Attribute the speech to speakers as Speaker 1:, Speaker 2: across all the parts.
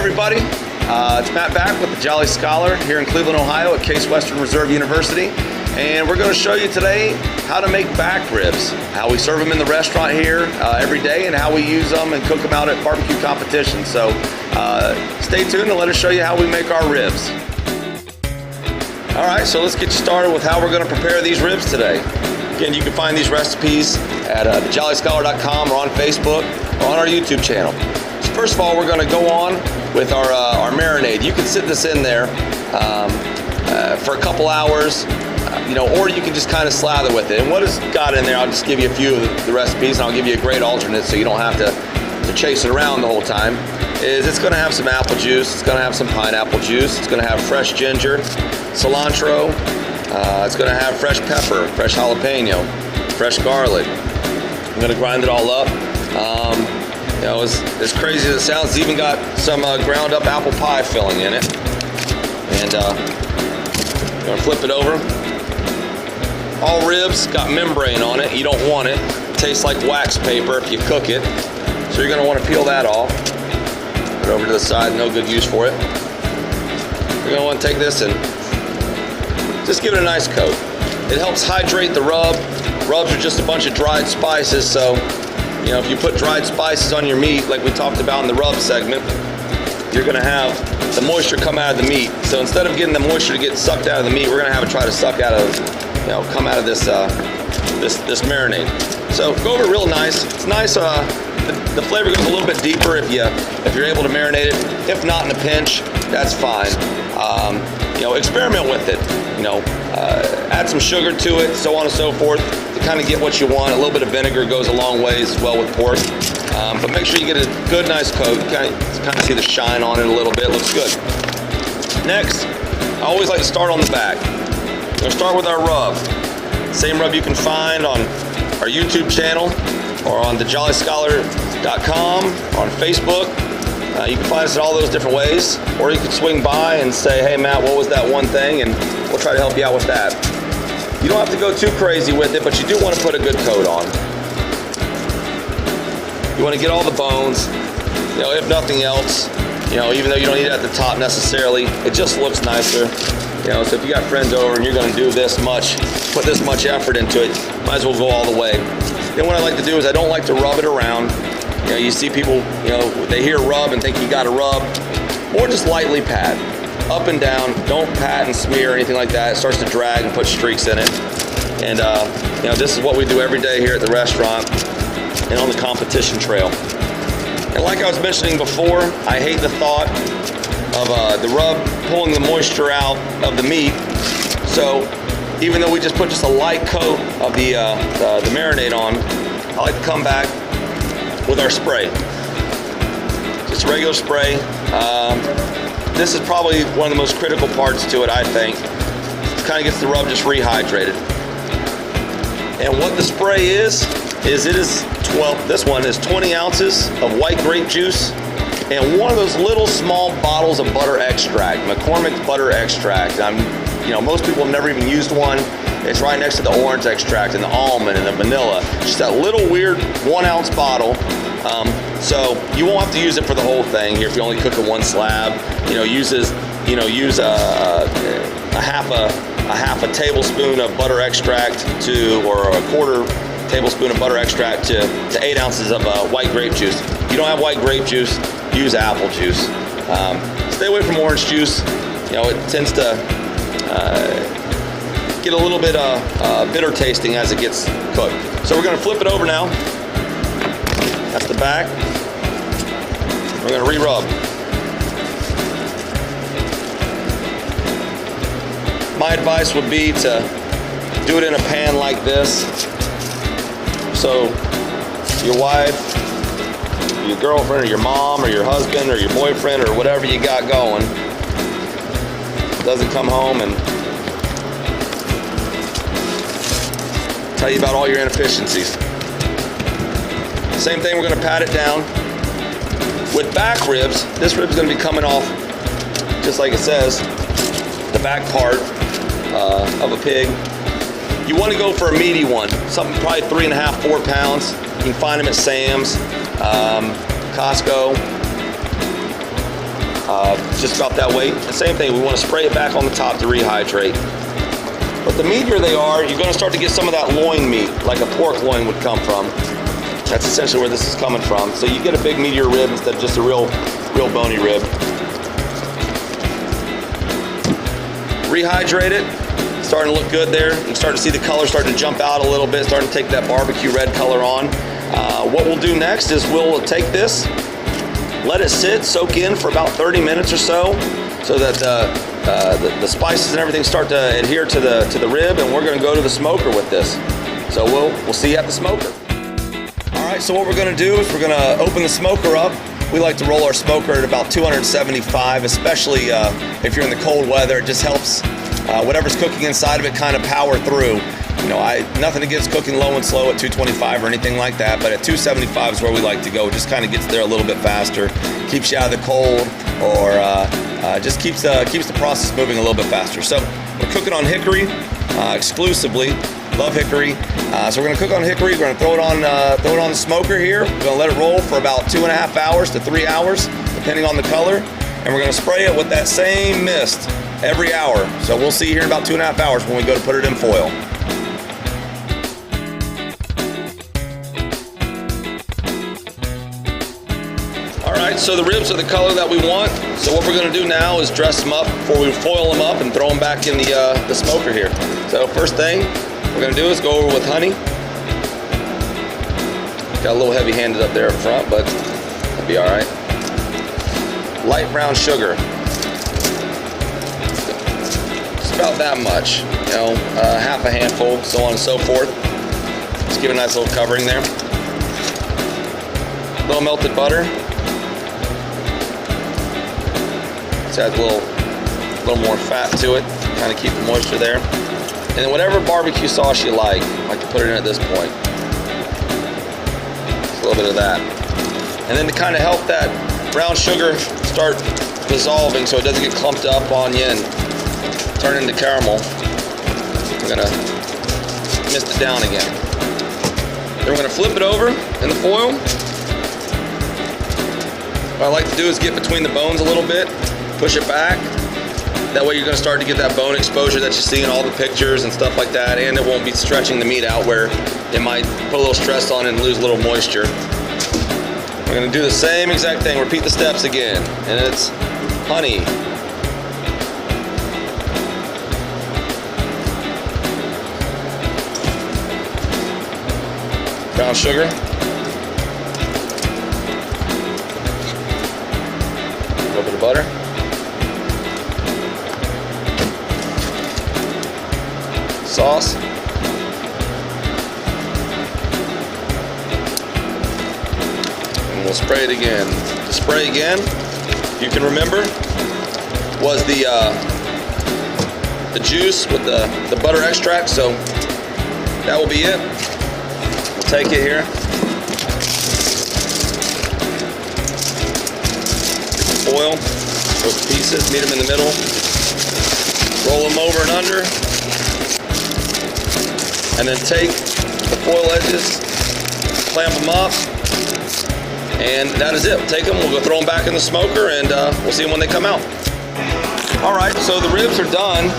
Speaker 1: everybody, it's Matt back with the Jolly Scholar here in Cleveland, Ohio at Case Western Reserve University, and we're going to show you today how to make back ribs, how we serve them in the restaurant here every day, and how we use them and cook them out at barbecue competitions. So stay tuned and let us show you how we make our ribs. Alright, so let's get you started with how we're going to prepare these ribs today. Again, you can find these recipes at thejollyScholar.com or on Facebook or on our YouTube channel. So first of all, we're going to go on with our marinade. You can sit this in there for a couple hours, or you can just kind of slather with it. And what it's got in there, I'll just give you a few of the recipes, and I'll give you a great alternate so you don't have to chase it around the whole time. Is it's going to have some apple juice, it's going to have some pineapple juice, it's going to have fresh ginger, cilantro, it's going to have fresh pepper, fresh jalapeno, fresh garlic. I'm going to grind it all up. As crazy as it sounds, it's even got some ground up apple pie filling in it. And I'm going to flip it over. All ribs got membrane on it. You don't want it. It tastes like wax paper if you cook it. So you're going to want to peel that off. Put it over to the side, no good use for it. You're going to want to take this and just give it a nice coat. It helps hydrate the rub. Rubs are just a bunch of dried spices, so if you put dried spices on your meat, like we talked about in the rub segment, you're going to have the moisture come out of the meat. So instead of getting the moisture to get sucked out of the meat, we're going to have it try to suck out of, come out of this this marinade. So go over it real nice. It's nice. The flavor goes a little bit deeper if you're able to marinate it. If not, in a pinch, that's fine. Experiment with it. Add some sugar to it, so on and so forth, to kind of get what you want. A little bit of vinegar goes a long ways as well with pork. But make sure you get a good, nice coat. Kind of see the shine on it a little bit. Looks good. Next, I always like to start on the back. We're going to start with our rub. Same rub you can find on our YouTube channel or on thejollyScholar.com, on Facebook. You can find us in all those different ways, or you can swing by and say, hey Matt, what was that one thing? And we'll try to help you out with that. You don't have to go too crazy with it, but you do want to put a good coat on. You want to get all the bones, if nothing else, even though you don't need it at the top necessarily, it just looks nicer. So if you got friends over and you're going to do this much, put this much effort into it, might as well go all the way. Then what I like to do is I don't like to rub it around. You see people, they hear rub and think you got to rub, or just lightly pat, up and down. Don't pat and smear or anything like that. It starts to drag and put streaks in it. And this is what we do every day here at the restaurant and on the competition trail. And like I was mentioning before, I hate the thought of the rub pulling the moisture out of the meat. So even though we just put just a light coat of the marinade on, I like to come back with our spray. Just regular spray. This is probably one of the most critical parts to it, I think. It kind of gets the rub just rehydrated. And what the spray is this one is 20 ounces of white grape juice and one of those little small bottles of butter extract, McCormick's butter extract. Most people have never even used one. It's right next to the orange extract and the almond and the vanilla. Just that little weird 1 ounce bottle. So you won't have to use it for the whole thing here if you only cook in one slab. Use a half a tablespoon of butter extract or a quarter tablespoon of butter extract to 8 ounces of white grape juice. If you don't have white grape juice, use apple juice. Stay away from orange juice. It tends to get a little bit bitter tasting as it gets cooked. So we're going to flip it over now. That's the back. We're going to re-rub. My advice would be to do it in a pan like this, so your wife, your girlfriend, or your mom, or your husband, or your boyfriend, or whatever you got going doesn't come home and tell you about all your inefficiencies. Same thing, we're going to pat it down. With back ribs, this rib's going to be coming off, just like it says, the back part of a pig. You want to go for a meaty one, something probably 3.5, 4 pounds. You can find them at Sam's, Costco. just about that weight. The same thing, we want to spray it back on the top to rehydrate. But the meatier they are, you're going to start to get some of that loin meat, like a pork loin would come from. That's essentially where this is coming from. So you get a big meatier rib instead of just a real bony rib. Rehydrate it. Starting to look good there. You can start to see the color starting to jump out a little bit, starting to take that barbecue red color on. What we'll do next is we'll take this, let it sit, soak in for about 30 minutes or so that the spices and everything start to adhere to the rib, and we're going to go to the smoker with this. So we'll see you at the smoker. All right, so what we're going to do is we're going to open the smoker up. We like to roll our smoker at about 275, especially if you're in the cold weather. It just helps whatever's cooking inside of it kind of power through. You know, nothing against cooking low and slow at 225 or anything like that, but at 275 is where we like to go. It just kind of gets there a little bit faster, keeps you out of the cold, or just keeps the process moving a little bit faster. So we're cooking on hickory exclusively. Love hickory. So we're going to cook on hickory. We're going to throw it on the smoker here. We're going to let it roll for about 2.5 hours to 3 hours, depending on the color. And we're going to spray it with that same mist every hour. So we'll see you here in about 2.5 hours when we go to put it in foil. Alright, so the ribs are the color that we want. So what we're going to do now is dress them up before we foil them up and throw them back in the smoker here. So first thing we're going to do is go over with honey. Got a little heavy-handed up there up front, but it'll be alright. Light brown sugar. Just about that much, you know, half a handful, so on and so forth. Just give it a nice little covering there. A little melted butter. Just adds a little more fat to it, kind of keep the moisture there. And then whatever barbecue sauce you like to put it in at this point. Just a little bit of that. And then to kind of help that brown sugar start dissolving so it doesn't get clumped up on you and turn into caramel, we're gonna mist it down again. Then we're gonna flip it over in the foil. What I like to do is get between the bones a little bit, push it back. That way you're going to start to get that bone exposure that you see in all the pictures and stuff like that, and it won't be stretching the meat out where it might put a little stress on it and lose a little moisture. We're going to do the same exact thing, repeat the steps again, and it's honey, brown sugar, a little bit of butter, sauce, and we'll spray it again. To spray again, you can remember, was the juice with the butter extract, so that will be it. We'll take it here. Foil, those pieces, meet them in the middle, roll them over and under, and then take the foil edges, clamp them up, and that is it. Take them, we'll go throw them back in the smoker, and we'll see them when they come out. All right, so the ribs are done.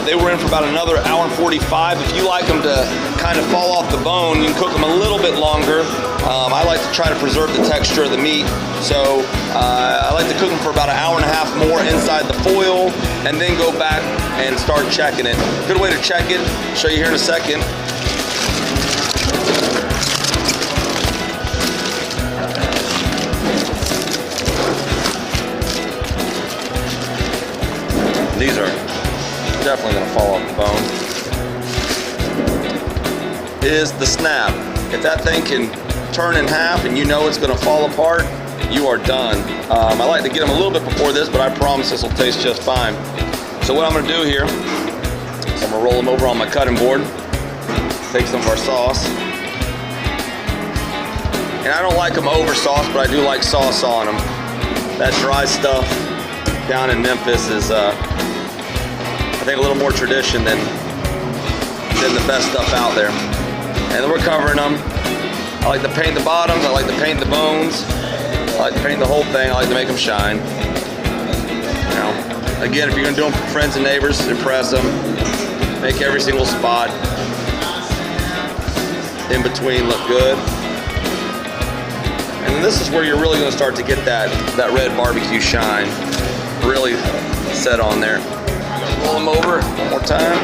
Speaker 1: They were in for about another hour and 45. If you like them to kind of fall off the bone, you can cook them a little bit longer. I like to try to preserve the texture of the meat, so I like to cook them for about an hour and a half more inside the foil, and then go back and start checking it. Good way to check it, show you here in a second. These are definitely gonna fall off the bone. Is the snap. If that thing can turn in half and you know it's gonna fall apart, you are done. I like to get them a little bit before this, but I promise this will taste just fine. So what I'm gonna do here is I'm gonna roll them over on my cutting board, take some of our sauce. And I don't like them over sauce, but I do like sauce on them. That dry stuff down in Memphis is I think a little more tradition than the best stuff out there. And then we're covering them. I like to paint the bottoms, I like to paint the bones, I like to paint the whole thing, I like to make them shine. Again, if you're gonna do them for friends and neighbors, impress them. Make every single spot in between look good. And then this is where you're really gonna start to get that red barbecue shine really set on there. I'm gonna roll them over one more time.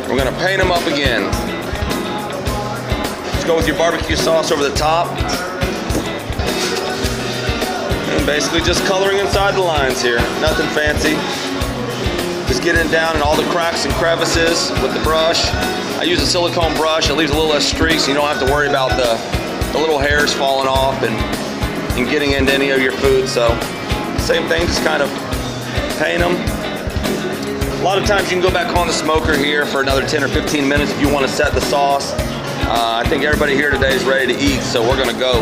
Speaker 1: We're gonna paint them up again. Just go with your barbecue sauce over the top. And basically just coloring inside the lines here. Nothing fancy. Just getting it down in all the cracks and crevices with the brush. I use a silicone brush. It leaves a little less streaks. So you don't have to worry about the little hairs falling off and getting into any of your food. So same thing, just kind of paint them. A lot of times you can go back on the smoker here for another 10 or 15 minutes if you want to set the sauce. I think everybody here today is ready to eat, so we're gonna go.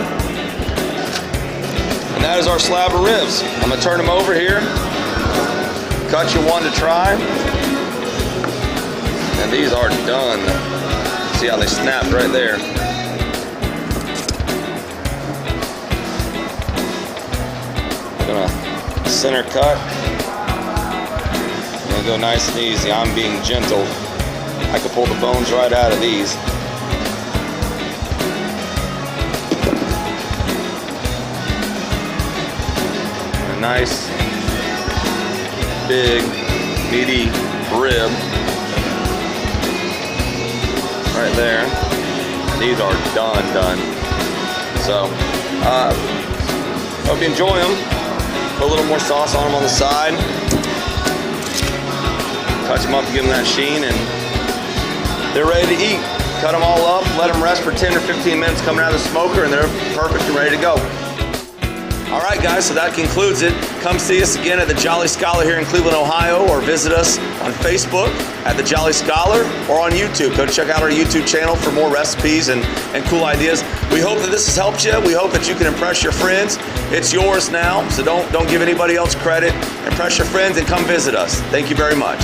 Speaker 1: And that is our slab of ribs. I'm gonna turn them over here. Cut you one to try. And these are done. See how they snapped right there. I'm gonna center cut. I'm gonna go nice and easy. I'm being gentle. I could pull the bones right out of these. A nice, big, meaty rib right there. These are done. So, hope you enjoy them. Put a little more sauce on them on the side. Touch them up to give them that sheen, and they're ready to eat. Cut them all up, let them rest for 10 or 15 minutes coming out of the smoker, and they're perfect and ready to go. All right, guys, so that concludes it. Come see us again at the Jolly Scholar here in Cleveland, Ohio, or visit us on Facebook at the Jolly Scholar or on YouTube. Go check out our YouTube channel for more recipes and cool ideas. We hope that this has helped you. We hope that you can impress your friends. It's yours now, so don't give anybody else credit. Impress your friends and come visit us. Thank you very much.